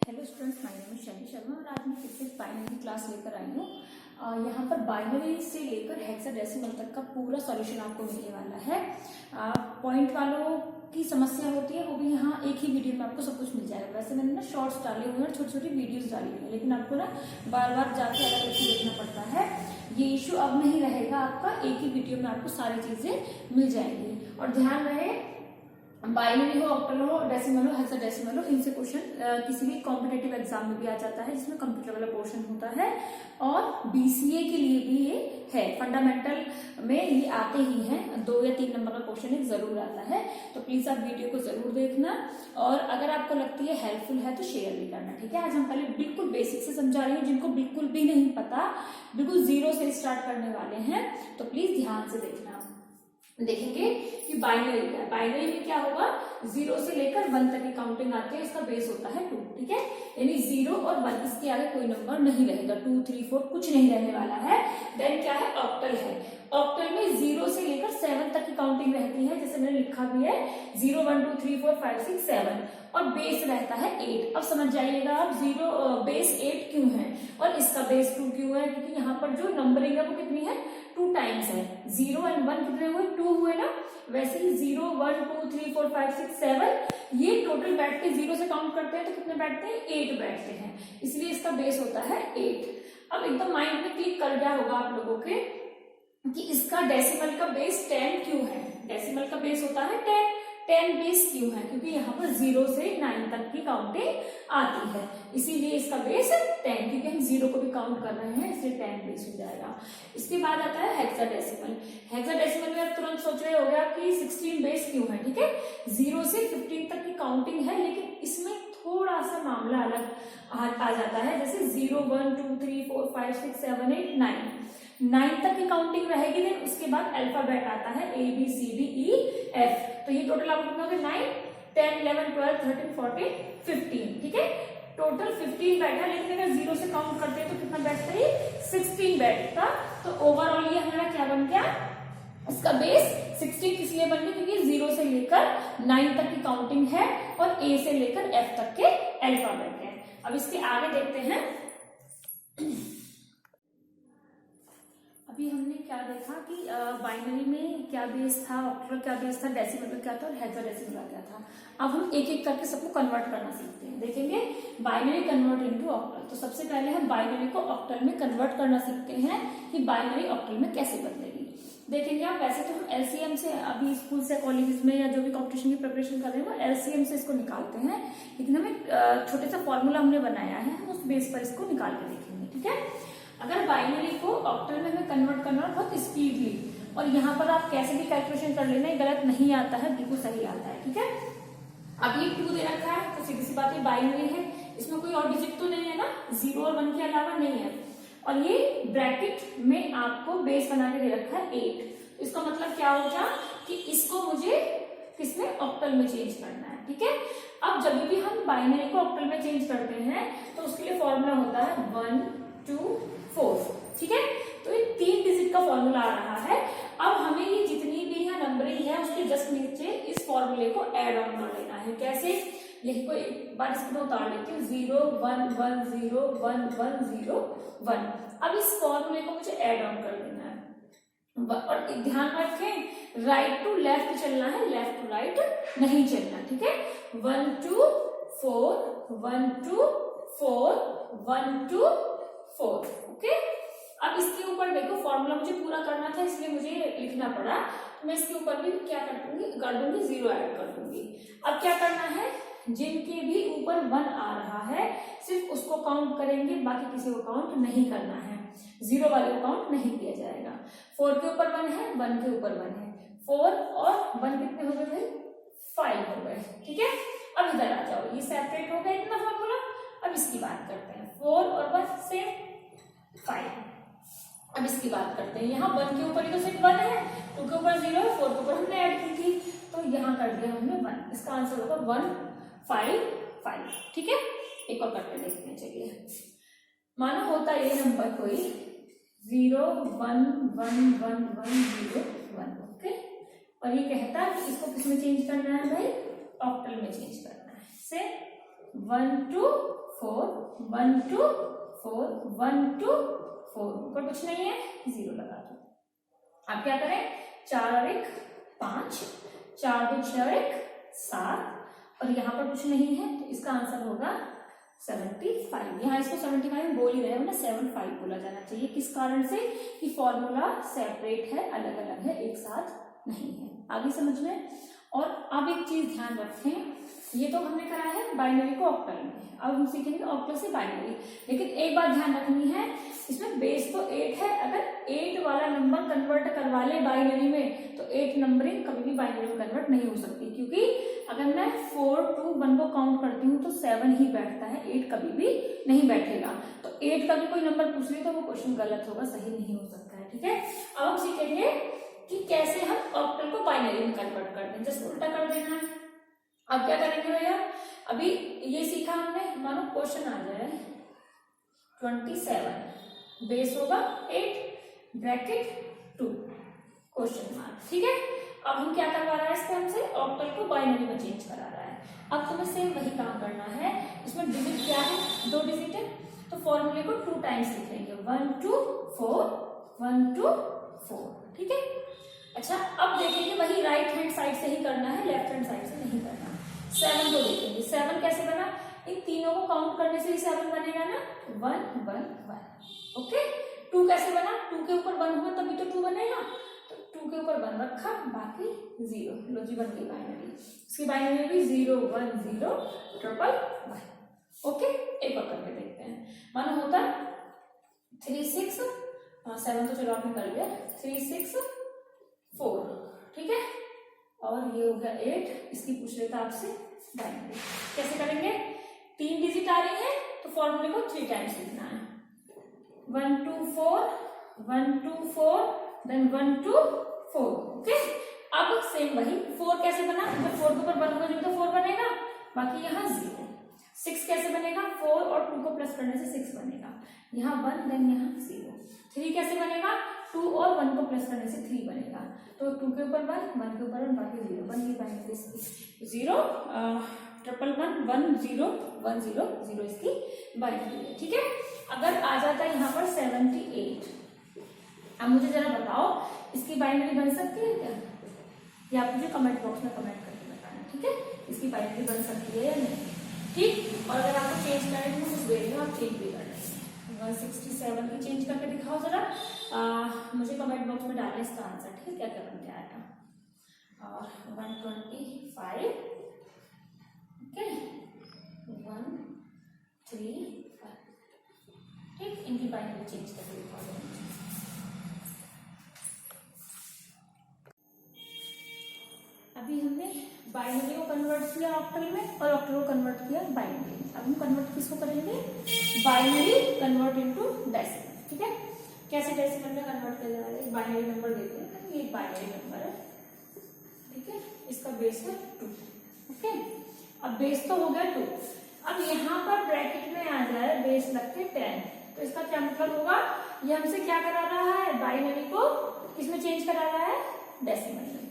Hello students, my name is शैली शर्मा और आज मैं फिर से बाइनरी क्लास लेकर आई हूँ। यहाँ पर बाइनरी से लेकर हेक्साडेसिमल तक का पूरा सॉल्यूशन आपको मिलने वाला है। पॉइंट वालों की समस्या होती है वो भी यहाँ एक ही वीडियो में आपको सब कुछ मिल जाएगा। वैसे मैंने ना शॉर्ट्स डाले हुए हैं और छोटी छोटी वीडियोस डाली हुई है, लेकिन आपको ना बार बार जाके अलग अलग देखना पड़ता है। ये इशू अब नहीं रहेगा, आपका एक ही वीडियो में आपको सारी चीजें मिल जाएंगी। और ध्यान रहे, बाइनरी हो, ऑक्टल हो, डेसिमल हो, हेक्साडेसिमल हो, इनसे क्वेश्चन किसी भी कॉम्पिटेटिव एग्जाम में भी आ जाता है जिसमें कंप्यूटर वाला पोर्शन होता है। और बीसीए के लिए भी ये है, फंडामेंटल में ये आते ही हैं, 2 या 3 नंबर का क्वेश्चन एक जरूर आता है। तो प्लीज आप वीडियो को जरूर देखना और अगर आपको लगती है हेल्पफुल है तो शेयर भी करना, ठीक है। आज हम पहले बिल्कुल बेसिक से समझा रही हूँ, जिनको बिल्कुल भी नहीं पता, बिल्कुल जीरो से स्टार्ट करने वाले हैं, तो प्लीज ध्यान से देखना। देखेंगे कि बाइनरी है। बाइनरी में क्या होगा, 0 से लेकर 1 तक की काउंटिंग आती है, इसका बेस होता है 2, ठीक है। यानी 0 और 1, इसके आगे कोई नंबर नहीं रहेगा, 2, 3, 4 कुछ नहीं रहने वाला है। देन क्या है, ऑक्टल है। ऑक्टल में 0 से लेकर 7 तक की काउंटिंग रहती है, जैसे मैंने लिखा भी है 0, 1, 2, 3, 4, 5, 6, 7 और बेस रहता है 8। अब समझ जाइएगा आप बेस 8 क्यों है और इसका बेस 2 क्यों है, क्योंकि यहाँ पर जो नंबरिंग है वो कितनी है, 2 टाइम्स है। 0 और 1 कितने हुए, 2 हुए ना। वैसे ही 0, 1, 2, 3, 4, 5, 6, 7 ये टोटल बैठ के 0 से काउंट करते हैं तो कितने बैठते हैं, 8 बैठते हैं, इसलिए इसका बेस होता है 8। अब एकदम माइंड में क्लिक कर गया होगा आप लोगों के कि इसका डेसिमल का बेस 10 क्यों है। डेसिमल का बेस होता है 10 बेस क्यों है, क्योंकि यहाँ पर 0 से 9 तक की काउंटिंग आती है, इसीलिए इसका बेस 10, क्योंकि हम 0 को भी काउंट कर रहे हैं, इसलिए 10 बेस हो जाएगा। इसके बाद आता है हेक्साडेसिमल। हेक्साडेसिमल में आप तुरंत सोच रहे होगा कि 16 बेस क्यों है, ठीक है। 0 से 15 तक की काउंटिंग है, लेकिन इसमें थोड़ा सा मामला अलग आ जाता है। जैसे 0, 1, 2, 3, 4, 5, 6, 7, 8, 9 तक की काउंटिंग रहेगी, देन उसके बाद अल्फाबेट आता है ABCDEF। तो ये टोटल आपको कितना होगा, 9, 10, 11, 12, 13, 14, 15, ठीक है। टोटल 15 बैठा, लेकिन अगर 0 से काउंट करते हैं तो कितना बैठता है, 16 बैठता। तो ओवरऑल ये हमारा क्या बन गया, इसका बेस 16 इसलिए बन गया क्योंकि 0 से लेकर 9 तक की काउंटिंग है और A से लेकर F तक के अल्फाबेट है। अब इसके आगे देखते हैं। अभी हमने क्या देखा कि बाइनरी में क्या बेस था, ऑक्टल क्या बेस था, डेसिमल में क्या था और हेक्साडेसिमल क्या था। अब हम एक एक करके सबको कन्वर्ट करना सीखते हैं। देखेंगे बाइनरी कन्वर्ट इनटू ऑक्टल। तो सबसे पहले हम बाइनरी को ऑक्टल में कन्वर्ट करना सीखते हैं कि बाइनरी ऑक्टल में कैसे बदलेगी। देखेंगे आप, वैसे तो हम एलसीएम से अभी स्कूल से कॉलेज में या जो भी कॉम्पिटिशन की प्रिपरेशन कर रहे हैं वो एलसीएम से इसको निकालते हैं, लेकिन हमें छोटे सा फॉर्मूला हमने बनाया है, हम उस बेस पर इसको निकाल के देखेंगे, ठीक है। अगर बाइनरी को ऑक्टल में हमें कन्वर्ट करना है बहुत स्पीडली, और यहाँ पर आप कैसे भी कैलकुलेशन कर लेना, गलत नहीं आता है, बिल्कुल सही आता है, ठीक है। अब ये 2 दे रखा है तो सीधी सी बात है बाइनरी है, इसमें कोई और डिजिट तो नहीं है ना, 0 और 1 के अलावा नहीं है। और ये ब्रैकेट में आपको बेस बना के दे रखा है 8। इसका मतलब क्या हो गया कि इसको मुझे किसमें, ऑक्टल में चेंज करना है, ठीक है। अब जब भी हम बाइनरी को ऑक्टल में चेंज करते हैं तो उसके लिए फॉर्मूला होता है 1, 2, 4, ठीक है। तो ये 3 डिजिट का फॉर्मूला आ रहा है। अब हमें ये जितनी भी यहाँ नंबरिंग है उसके जस्ट नीचे इस फॉर्मूले को ऐड ऑन कर लेना है। कैसे, यही को एक बार इसको उतार लेती हूँ, 0, 1, 1, 0, 1, 1, 0, 1। अब इस फॉर्मूले को मुझे ऐड ऑन कर लेना है, और ध्यान रखें राइट टू लेफ्ट चलना है, लेफ्ट टू राइट नहीं चलना, ठीक है। 1, 2, 4, 1, 2, 4, 1, 2, 4, ओके। अब इसके ऊपर देखो, फॉर्मूला मुझे पूरा करना था इसलिए मुझे लिखना पड़ा, तो मैं इसके ऊपर भी क्या कर दूंगी 0 ऐड कर दूंगी। अब क्या करना है, जिनके भी ऊपर 1 आ रहा है सिर्फ उसको काउंट करेंगे, बाकी किसी को काउंट नहीं करना है, 0 वाले को काउंट नहीं किया जाएगा। 4 के ऊपर 1 है, 1 के ऊपर 1 है, 4 और 1 कितने हो गए भाई, 5 हो गए, ठीक है। अब इधर आ जाओ, ये सेपरेट हो गया इतना फॉर्मूला। अब इसकी बात करते हैं, 4 और 1 से 5। अब इसकी बात करते हैं, यहाँ 1 के ऊपर ही तो सिर्फ 1 है, 2 के ऊपर 0 है, 4 के ऊपर हमने ऐड की थी, तो यहाँ कर दिया हमने 1। इसका आंसर होगा 1, 5, 5, ठीक है। एक और करके देखते हैं, चलिए। मानो होता ये नंबर कोई 0, 1, 1, 1, 1, 0, 1, ओके। और ये कहता कि इसको किसमें चेंज करना है भाई, ऑक्टल में चेंज करना है। से 1, 2, 4, 1 2 4, 1 2 4, ऊपर कुछ नहीं है, 0 लगा दो। अब क्या करें, 4 और 1 5, 4 2 6 और 1 7, और यहाँ पर कुछ नहीं है तो इसका आंसर होगा 75। यहाँ इसको 75 बोल ही रहे हो ना, 75 बोला जाना चाहिए। किस कारण से कि फॉर्मूला सेपरेट है, अलग अलग है, एक साथ नहीं है। आगे समझ में। और अब एक चीज ध्यान रखें, ये तो हमने करा है बाइनरी को ऑक्टल में, अब हम सीखेंगे ऑक्टल से बाइनरी। लेकिन एक बात ध्यान रखनी है, इसमें बेस तो 8 है, अगर 8 वाला नंबर कन्वर्ट करवा ले बाइनरी में तो 8 नंबरिंग कभी भी बाइनरी में कन्वर्ट नहीं हो सकती, क्योंकि अगर मैं 4 2 1 को काउंट करती हूँ तो 7 ही बैठता है, 8 कभी भी नहीं बैठेगा। तो 8 का भी कोई नंबर पूछ ले तो वो क्वेश्चन गलत होगा, सही नहीं हो सकता है। ठीक है, अब हम सीखेंगे कि कैसे हम ऑक्टल को बाइनरी में कन्वर्ट करते हैं। जस्ट उल्टा कर देना है। अब क्या करेंगे भैया, अभी ये सीखा हमने, मानो क्वेश्चन आ जाए 27, बेस होगा 8 ब्रैकेट 2 क्वेश्चन मार्क। ठीक है, अब हम क्या करवा रहा है, इसको हमसे ऑक्टल को बाइनरी में चेंज करा रहा है। अब तुम्हें सेम वही काम करना है। इसमें डिजिट क्या है, 2 डिजिट है, तो फॉर्मूले को 2 टाइम्स लिखेंगे, 1 2 4 1 2 4। ठीक है, अच्छा अब देखेंगे वही राइट हैंड साइड से ही करना है, लेफ्ट हैंड साइड से नहीं करना। 7 को देखेंगे, 7 कैसे बना, इन तीनों को काउंट करने से ही 7 बनेगा ना, 1 1 1। ओके, 2 कैसे बना, 2 के ऊपर 1 हुआ तभी तो 2 बनेगा, तो 2 के ऊपर 1 रखा, बाकी 0, लो जी बन गई बाइनरी। इसकी बाइनरी भी 0 1 0 ट्रिपल 1। ओके, एक और करके देखते हैं। मानो होता 3 6 7 तो चलो आपने कर लिया, 3 6 4। ठीक है, और ये हो गया 8, इसकी पूछ लेता आपसे बाइनरी कैसे करेंगे। 3 डिजिट आ रही है तो फॉर्मूले को 3 टाइम्स लिखना है, 1 2 4 1 2 4 देन 1 2 4। ओके, अब सेम वही 4 कैसे बना, जब 4 के ऊपर 1 होगा तो 4 बनेगा, बाकी यहाँ 0। 6 कैसे बनेगा, 4 और 2 को प्लस करने से 6 बनेगा, यहाँ 1 देन यहाँ 0। 3 कैसे बनेगा, 2 और 1 को प्लस करने से 3 बनेगा, तो 2 के ऊपर 1 1 के ऊपर 1 बाकी 0 बन गई बाइनरी। 0 ट्रिपल 1 1 0 1 0 0 इसकी बाइनरी है। ठीक है, अगर आ जाता है यहाँ पर 78, अब मुझे जरा बताओ इसकी बाइनरी बन सकती है क्या, या आप मुझे कमेंट बॉक्स में कमेंट करके बताना। ठीक है, इसकी बाइनरी बन सकती है या नहीं। ठीक, और अगर आपको चेंज करने को कुछ वेरी आप चेंज भी कर लेंगे। 167 की चेंज करके दिखाओ जरा, मुझे कमेंट बॉक्स में डालना इसका आंसर। ठीक है, क्या क्या बन के आएगा। और 125, ओके 1 3 5। ठीक, इनकी बाइनरी चेंज करके दिखाओ। अभी हमने बाइनरी को कन्वर्ट किया ऑक्टल में और ऑक्टल को कन्वर्ट किया बाइनरी में। अब हम कन्वर्ट किसको करेंगे, बाइनरी कन्वर्ट इनटू डेसिमल। ठीक है, कैसे डेसिमल में कन्वर्ट करने वाले, एक बाइनरी नंबर देते हैं, ये बाइनरी नंबर है। ठीक है, इसका बेस है 2। ओके, अब बेस तो हो गया 2, अब यहाँ पर ब्रैकेट में आ जाए बेस लग के 10, तो इसका क्या मतलब होगा, ये हमसे क्या करा रहा है, बाइनरी को किसमें चेंज करा रहा है, डेसिमल में।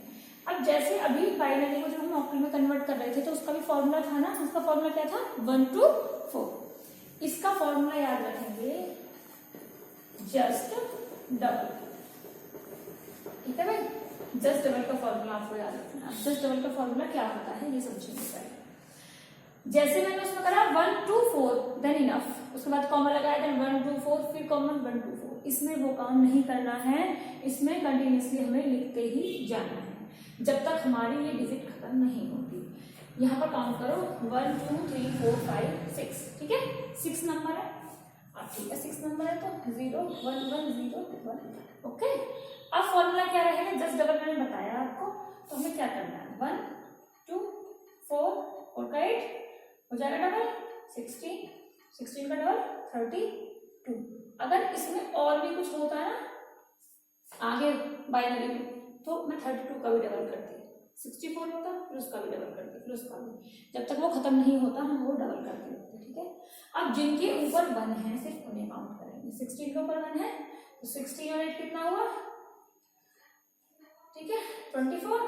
अब जैसे अभी बाइनरी को जब हम ऑक्टल में कन्वर्ट कर रहे थे तो उसका भी फॉर्मूला था ना, उसका फॉर्मूला क्या था, 1 2 4। इसका फॉर्मूला याद रखेंगे, जस्ट डबल। ठीक है भाई, जस्ट डबल का फॉर्मूला आपको याद रखना। जस्ट डबल का फॉर्मूला क्या होता है ये समझेंगे पहले। जैसे मैंने उसमें करा 1 2 4 देन इनफ, उसके बाद कॉमा लगाया, देन 1 2 4 फिर कॉमन 1 2 4। इसमें वो काम नहीं करना है, इसमें कंटिन्यूसली हमें लिखते ही जाना है जब तक हमारी ये डिजिट खत्म नहीं होती। यहाँ पर काउंट करो 1 2 3 4 5 6। ठीक है, 6 नंबर है। अब ठीक है, 6 नंबर है तो 0 1 1 0 1। ओके, अब फॉर्मूला क्या रहेगा, जस्ट डबल मैंने बताया आपको, तो हमें क्या करना है, 1 2 4 4 का 8 हो जाएगा डबल 16, 16 का डबल 32। अगर इसमें और भी कुछ होता है ना आगे बाइनरी में, तो मैं 32 का भी डबल करती, 64 होता फिर उसका भी डबल करती, फिर उसका भी, जब तक वो खत्म नहीं होता हम वो डबल करते रहते। ठीक है, अब जिनके ऊपर 1 है सिर्फ उन्हें काउंट करेंगे। 16 के ऊपर 1 है तो 16 और 8 कितना हुआ, ठीक है 24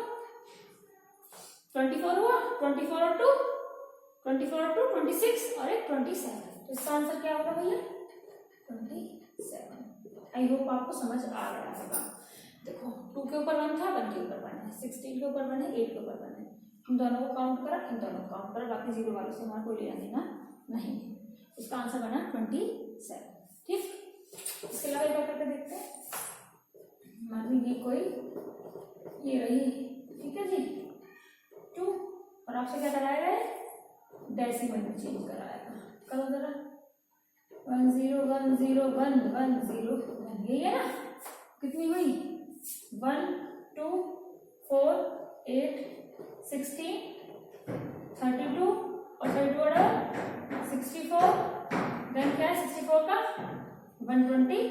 24 हुआ, 24 और 2 26 और एक 27। तो इसका आंसर क्या होगा भैया 27। आई होप आपको समझ आ रहा होगा। देखो 2 के ऊपर 1 था, 1 के ऊपर 1 है, 16 के ऊपर 1 है, 8 के ऊपर 1 है। इन दोनों को काउंट करा, इन दोनों को काउंट करा, बाकी जीरो वालों से हमारा कोई लेना देना नहीं है। इसका आंसर बना 27। ठीक, इसके अलावा एक बार करके देखते हैं। मान लीजिए कोई ये रही, ठीक है जी 2, और आपसे क्या कराया है डेसिमल में चेंज कराया। करो जरा 1 0 1 0 1 1 0 1, यही है ना। कितनी हुई 1 2 4 8 16 32 और 32 ऑर्डर 64, देन क्या है 64 का 128,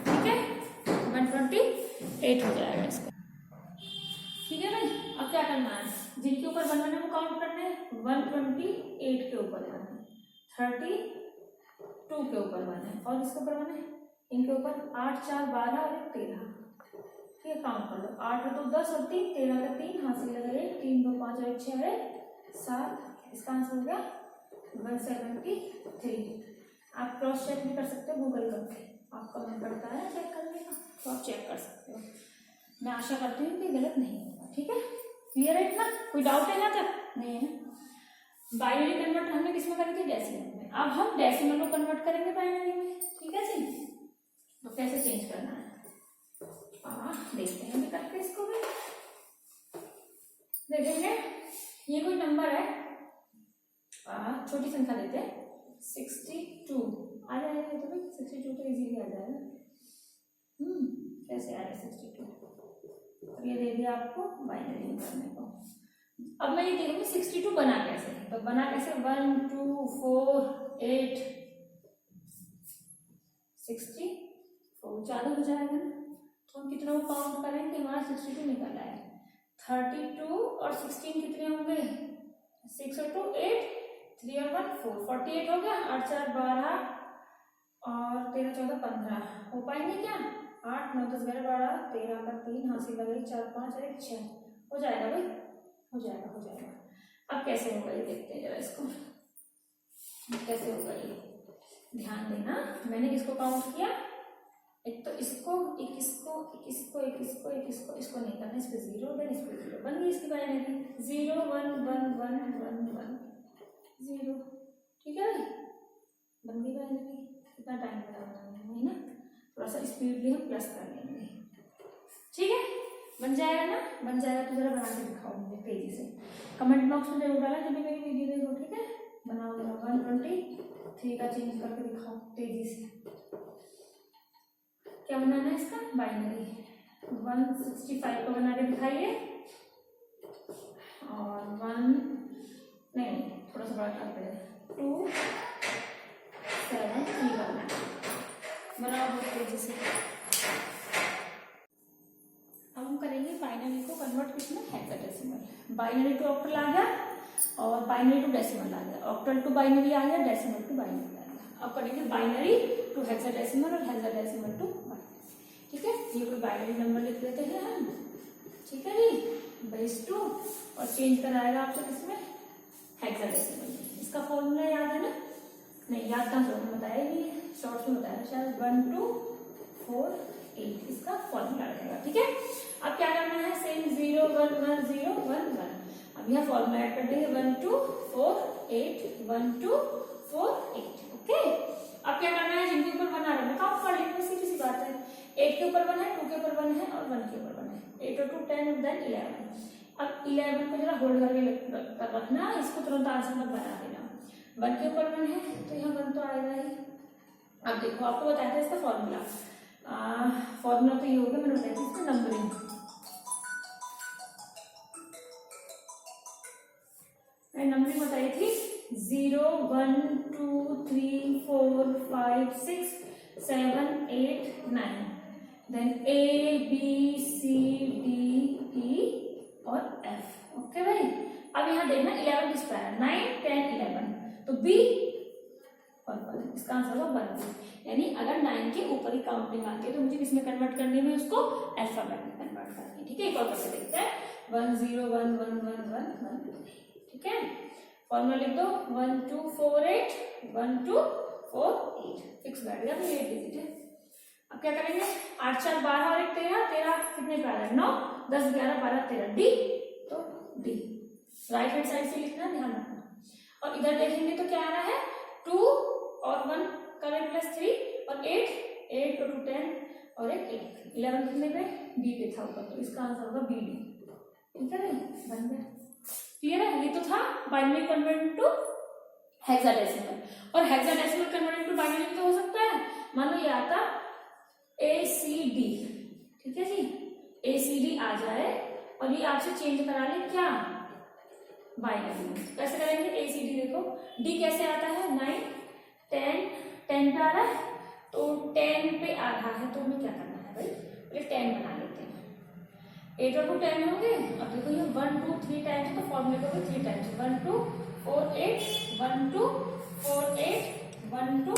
ठीक है 128 हो जाएगा इसका। ठीक है भाई, अब क्या करना है, जिनके ऊपर 1 1 है वो काउंट करना है। 128 के ऊपर 1 है, 32 के ऊपर 1 है, और इसके ऊपर 1 है, इनके ऊपर 8 4 12 और 1 13। ठीक है, काउंट कर लो, 8 तो 10 और 3 13 का 3 हाथ से लगा 1 3 2 5 और 6 है 7। इसका आंसर हो गया 173। आप क्रॉस चेक भी कर सकते हो गूगल करके, आपका मन पड़ता है चेक करने का तो आप चेक कर सकते हो। मैं आशा करती हूँ कि गलत नहीं होगा। ठीक है, क्लियर है इतना, कोई डाउट है यहाँ तक नहीं है। बाइनरी कन्वर्ट हमने किसमें करी थी डेसिमल में, अब हम डेसिमल को कन्वर्ट करेंगे बाइनरी में। ठीक है जी, तो कैसे चेंज करना है देखते हैं अभी करके इसको भी देखेंगे। ये कोई नंबर है, छोटी संख्या देते हैं 62 आ जाएगा, तो भाई 62 तो इजीली आ जाएगा। कैसे आएगा 62, और ये दे दिया आपको बाइनरी में करने को। अब मैं ये देखूंगी 62 बना कैसे, तो बना कैसे 1 2 4 8 64 ज्यादा हो जाएगा ना, तो हम कितना काउंट करें कि हमारा 62 निकल आया। 32 और 16 कितने होंगे 6 और 2 8 3 और 1 4 48 हो गया। 8 4 12 और 13 14 15 हो पाएंगे क्या, 8 9 10 11 12 13 का 3 हाथ से लगे 4 5 और 1 6 हो जाएगा भाई, हो जाएगा हो जाएगा। अब कैसे होगा ये देखते हैं जरा, इसको कैसे होगा ये ध्यान देना। मैंने किसको काउंट किया, एक तो इसको एक इसको एक इसको एक इसको एक इसको, इसको नहीं करना, इस पे 0 देन इस पे 0 बन गई इसकी बाइनरी 0 1 1 1 1 1 0। ठीक है भाई, बन गई बाइनरी। कितना टाइम लगा बनाने में ना, थोड़ा सा स्पीड भी हम प्लस कर लेंगे। ठीक है, बन जाएगा ना, बन जाएगा तो जरा बना के दिखाओ मुझे तेजी से, कमेंट बॉक्स में जरूर डाला जब भी मेरी वीडियो देखो। ठीक है, बनाओ जरा 123 का चेंज करके दिखाओ तेजी से। क्या बनाना है इसका बाइनरी, 165 को बना के दिखाइए, और 1 नहीं थोड़ा सा बड़ा करते हैं 2 7 3 का बनाओ बहुत तेजी से। अब हम करेंगे बाइनरी को कन्वर्ट किसमें हेक्साडेसिमल। बाइनरी टू ऑक्टल आ गया और बाइनरी टू डेसिमल आ गया, ऑक्टल टू बाइनरी आ गया, डेसिमल टू बाइनरी आ गया। अब करेंगे बाइनरी टू हेक्साडेसिमल और हेक्साडेसिमल टू बाइनरी। ठीक है, ये कोई बाइनरी नंबर लिख लेते हैं हम। ठीक है जी, बेस 2 और चेंज कराएगा आपसे किसमें हेक्साडेसिमल में। इसका फॉर्मूला याद है ना, नहीं याद कहाँ से बताया भी है, शॉर्ट में बताया शायद 1 2 4 8 इसका फॉर्मूला रहेगा। ठीक है, अब क्या करना है सेम 0 1 1 0 1 1। अब यहाँ फॉर्मूला ऐड कर देंगे 1 2 4 8 1 2 4 8। ओके, अब क्या करना है जिनके ऊपर 1 आ रहा है काउंट कर लेंगे, सीधी सी बात है। 8 के ऊपर 1 है, 2 के ऊपर 1 है और 1 के ऊपर 1 है। 8 और 2 10 और देन 11। अब 11 को जरा होल्ड करके रखना, इसको तुरंत आंसर मत बना देना। 1 के ऊपर 1 है तो यहाँ 1 तो आएगा ही। अब देखो आपको बताया था इसका फॉर्मूला, फॉर्मूला तो ये होगा, मैंने बताया था इसका नंबरिंग। मैंने नंबरिंग बताई थी 0 1 2 3 4 5 6 7 8 9 then A B C D E और F। ओके भाई, अब यहाँ देखना 11 किस पर है, 9 10 11 तो B और 1, इसका आंसर होगा 1। यानी अगर 9 के ऊपर ही काउंटिंग आती है तो मुझे किसमें कन्वर्ट करनी है, उसको अल्फाबेट में कन्वर्ट करनी है। ठीक है, एक और करके देखते हैं 1 0 1 1 1 1 1। ठीक है, फॉर्मूला लिख दो 1 2 4 8 1 2 4 8 फिक्स बैठ गया, तो 8 डिजिट है। अब क्या करेंगे, 8 4 12 और 1 13, 13 कितने पे आ रहा है 9 10 11 12 13 डी, तो डी राइट हैंड साइड से लिखना, ध्यान रखना। और इधर देखेंगे तो क्या आ रहा है 2 और 1 करें प्लस 3 और 8 8 और 2 10 और एक 8 11 कितने पे बी पे था ऊपर, तो इसका आंसर होगा बी डी। ठीक है बन गया, क्लियर है। ये तो था बाइनरी कन्वर्ट टू हेक्साडेसिमल, और हेक्साडेसिमल कन्वर्ट टू बाइनरी तो हो सकता है, मानो ये आता ACD, ठीक है जी, ACD आ जाए और ये आपसे चेंज करा ले क्या बाइनरी में। कैसे करेंगे ACD, देखो D कैसे आता है 9 10 10 पे आ रहा है, तो 10 पे आ रहा है तो हमें क्या करना है भाई, पहले 10 बना लेते हैं। 8 और 2 10 होंगे। अब देखो ये 1 2 3 टाइम्स, तो फॉर्मूले को 3 टाइम्स 1 2 4 8 1 2 4 8 1 2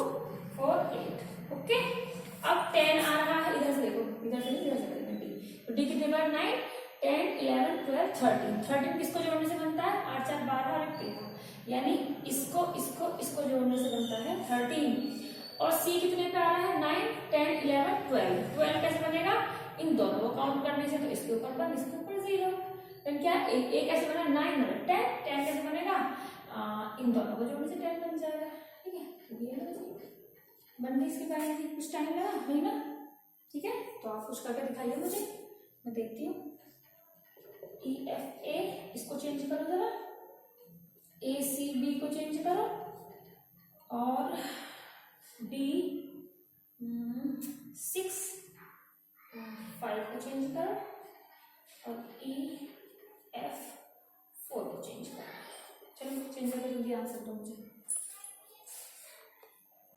4 8। ओके, अब 10 आ रहा है, इधर से देखो, इधर से नहीं इधर से करेंगे डी, तो डी कितने बार 9 10 11 12 13 13 किसको जोड़ने से बनता है 8 4 12 और 13, यानी इसको इसको इसको जोड़ने से बनता है 13। और सी कितने पे आ रहा है 9 10 11 12 12 कैसे बनेगा, इन दोनों को काउंट करने से, तो इसके ऊपर 1 इसके ऊपर 0, देन क्या एक कैसे बना 9 और 10 10 कैसे बनेगा, इन दोनों को जोड़ने से 10 बन जाएगा। ठीक है, ये बनने इसके बाद कुछ टाइम लगा नहीं ना, ठीक है, तो आप कुछ करके दिखाइए मुझे, मैं देखती हूँ। EFA इसको चेंज करो जरा, ACB को चेंज करो, और D 6 5 को चेंज करो, और EF 4 को चेंज करो। चलो चेंज करके जल्दी आंसर दो मुझे।